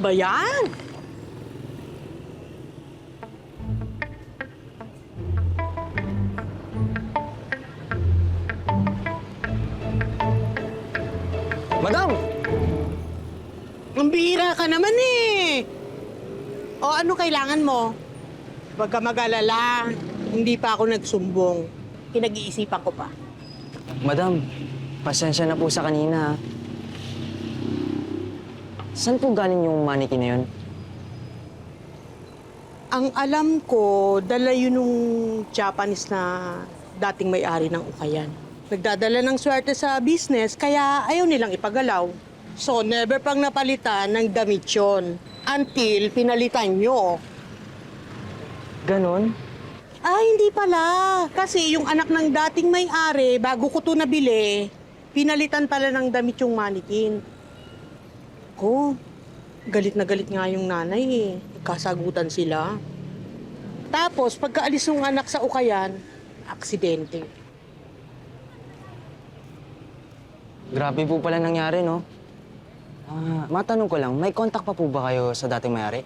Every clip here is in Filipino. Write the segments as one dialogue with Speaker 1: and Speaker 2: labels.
Speaker 1: ba yan?
Speaker 2: Madam!
Speaker 1: Ang bihira ka naman eh. O ano kailangan mo? Huwag ka mag-alala. Hindi pa ako nagsumbong. Pinag-iisipan ko pa.
Speaker 2: Madam, pasensya na po sa kanina. Saan po galing yung mannequin na yun?
Speaker 1: Ang alam ko, dala yun nung Japanese na dating may-ari ng Ukayan. Nagdadala ng swerte sa business, kaya ayaw nilang ipagalaw. So, never pang napalitan ng damit yun. Until pinalitan nyo.
Speaker 2: Ganon?
Speaker 1: Hindi pala. Kasi yung anak ng dating may-ari, bago ko to nabili, pinalitan pala ng damit yung mannequin. Ko, galit na galit nga yung nanay eh. Nagkasagutan sila. Tapos, pagkaalis ng anak sa Ukayan, aksidente.
Speaker 2: Grabe po pala nangyari, no? Matanong ko lang, may contact pa po ba kayo sa dating may-ari?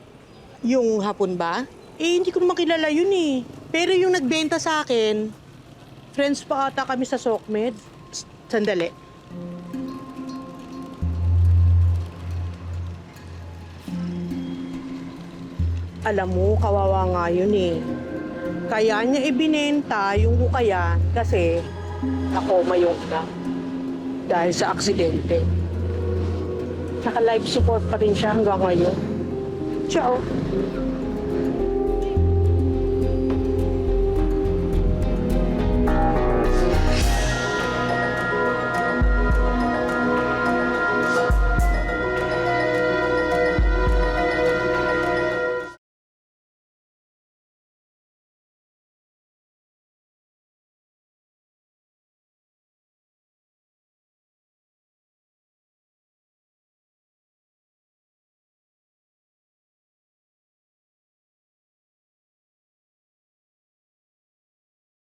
Speaker 1: Yung hapon ba? Hindi ko naman kilala yun eh. Pero yung nagbenta sa akin, friends pa ata kami sa SOCMED. Sandali. Alam mo, kawawa nga yun eh. Kaya niya ibinenta yung Ukayan kasi nakoma yung na. Dahil sa aksidente. Naka-life support pa rin siya hanggang ngayon. Ciao.